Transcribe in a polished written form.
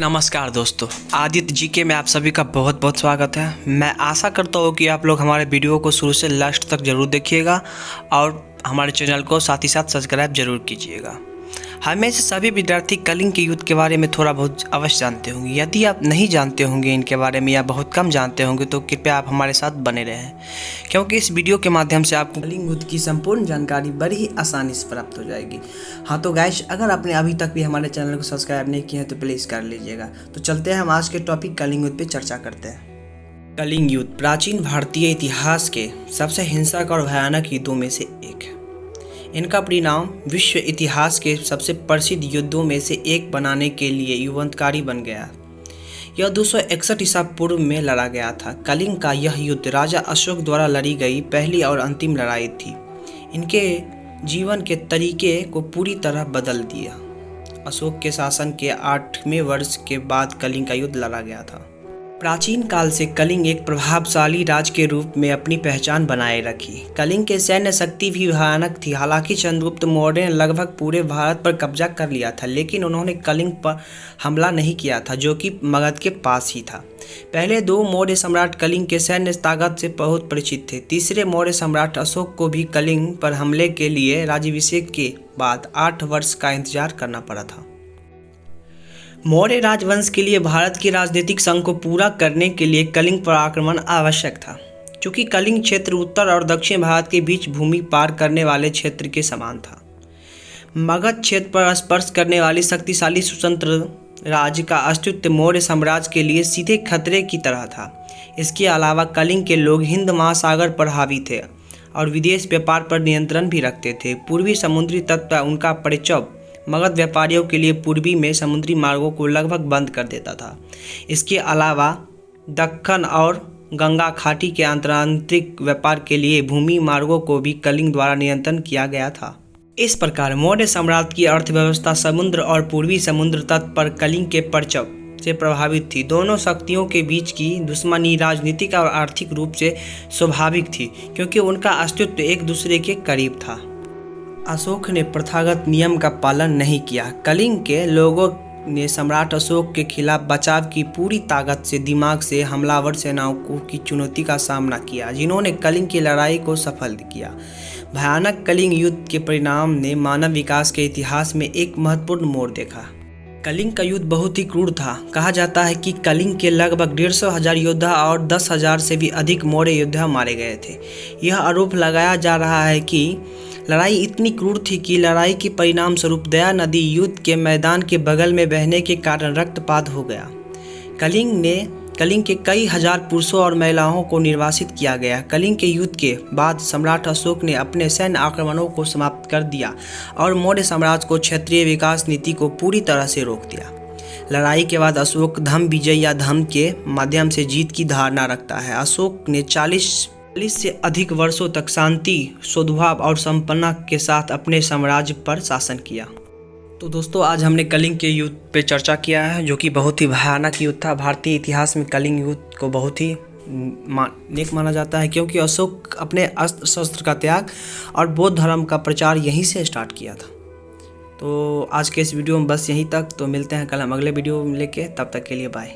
नमस्कार दोस्तों, आदित्य जीके में आप सभी का बहुत बहुत स्वागत है। मैं आशा करता हूँ कि आप लोग हमारे वीडियो को शुरू से लास्ट तक ज़रूर देखिएगा और हमारे चैनल को साथ ही साथ सब्सक्राइब जरूर कीजिएगा। हमें से सभी विद्यार्थी कलिंग के युद्ध के बारे में थोड़ा बहुत अवश्य जानते होंगे। यदि आप नहीं जानते होंगे इनके बारे में या बहुत कम जानते होंगे तो कृपया आप हमारे साथ बने रहें, क्योंकि इस वीडियो के माध्यम से आपको कलिंग युद्ध की संपूर्ण जानकारी बड़ी ही आसानी से प्राप्त हो जाएगी। हाँ तो गाइस, अगर आपने अभी तक भी हमारे चैनल को सब्सक्राइब नहीं किया है तो प्लीज़ कर लीजिएगा। तो चलते हैं हम आज के टॉपिक कलिंग युद्ध पर चर्चा करते हैं। कलिंग युद्ध प्राचीन भारतीय इतिहास के सबसे हिंसक और भयानक युद्धों में से एक है। इनका परिणाम विश्व इतिहास के सबसे प्रसिद्ध युद्धों में से एक बनाने के लिए युगांतकारी बन गया। यह 261 ईसा पूर्व में लड़ा गया था। कलिंग का यह युद्ध राजा अशोक द्वारा लड़ी गई पहली और अंतिम लड़ाई थी। इनके जीवन के तरीके को पूरी तरह बदल दिया। अशोक के शासन के 8वें वर्ष के बाद कलिंग का युद्ध लड़ा गया था। प्राचीन काल से कलिंग एक प्रभावशाली राज्य के रूप में अपनी पहचान बनाए रखी। कलिंग की सैन्य शक्ति भी भयानक थी। हालांकि चंद्रगुप्त मौर्य ने लगभग पूरे भारत पर कब्जा कर लिया था, लेकिन उन्होंने कलिंग पर हमला नहीं किया था, जो कि मगध के पास ही था। पहले दो मौर्य सम्राट कलिंग के सैन्य ताकत से बहुत परिचित थे। तीसरे मौर्य सम्राट अशोक को भी कलिंग पर हमले के लिए राज्याभिषेक के बाद 8 वर्ष का इंतजार करना पड़ा था। मौर्य राजवंश के लिए भारत की राजनीतिक संघ को पूरा करने के लिए कलिंग पर आक्रमण आवश्यक था। चूँकि कलिंग क्षेत्र उत्तर और दक्षिण भारत के बीच भूमि पार करने वाले क्षेत्र के समान था, मगध क्षेत्र पर स्पर्श करने वाली शक्तिशाली स्वतंत्र राज्य का अस्तित्व मौर्य साम्राज्य के लिए सीधे खतरे की तरह था। इसके अलावा कलिंग के लोग हिंद महासागर पर हावी थे और विदेश व्यापार पर नियंत्रण भी रखते थे। पूर्वी समुद्री तट पर उनका परिचय मगध व्यापारियों के लिए पूर्वी में समुद्री मार्गों को लगभग बंद कर देता था। इसके अलावा दक्कन और गंगा घाटी के आंतरिक व्यापार के लिए भूमि मार्गों को भी कलिंग द्वारा नियंत्रण किया गया था। इस प्रकार मौर्य साम्राज्य की अर्थव्यवस्था समुद्र और पूर्वी समुद्र तट पर कलिंग के परिचय से प्रभावित थी। दोनों शक्तियों के बीच की दुश्मनी राजनीतिक और आर्थिक रूप से स्वाभाविक थी, क्योंकि उनका अस्तित्व एक दूसरे के करीब था। अशोक ने प्रथागत नियम का पालन नहीं किया। कलिंग के लोगों ने सम्राट अशोक के खिलाफ बचाव की पूरी ताकत से दिमाग से हमलावर सेनाओं की चुनौती का सामना किया, जिन्होंने कलिंग की लड़ाई को सफल किया। भयानक कलिंग युद्ध के परिणाम ने मानव विकास के इतिहास में एक महत्वपूर्ण मोड़ देखा। कलिंग का युद्ध बहुत ही क्रूर था। कहा जाता है कि कलिंग के लगभग 150,000 योद्धा और 10,000 से भी अधिक मौर्य योद्धा मारे गए थे। यह आरोप लगाया जा रहा है कि लड़ाई इतनी क्रूर थी कि लड़ाई के परिणाम स्वरूप दया नदी युद्ध के मैदान के बगल में बहने के कारण रक्तपात हो गया। कलिंग के कई हजार पुरुषों और महिलाओं को निर्वासित किया गया। कलिंग के युद्ध के बाद सम्राट अशोक ने अपने सैन्य आक्रमणों को समाप्त कर दिया और मौर्य साम्राज्य को क्षेत्रीय विकास नीति को पूरी तरह से रोक दिया। लड़ाई के बाद अशोक धम्म विजय या धम्म के माध्यम से जीत की धारणा रखता है। अशोक ने 40 से अधिक वर्षों तक शांति, सद्भाव और संपन्नता के साथ अपने साम्राज्य पर शासन किया। तो दोस्तों, आज हमने कलिंग के युद्ध पे चर्चा किया है, जो कि बहुत ही भयानक युद्ध था। भारतीय इतिहास में कलिंग युद्ध को बहुत ही नेक माना जाता है, क्योंकि अशोक अपने अस्त्र शस्त्र का त्याग और बौद्ध धर्म का प्रचार यहीं से स्टार्ट किया था। तो आज के इस वीडियो में बस यहीं तक। तो मिलते हैं कल हम अगले वीडियो में लेके, तब तक के लिए बाय।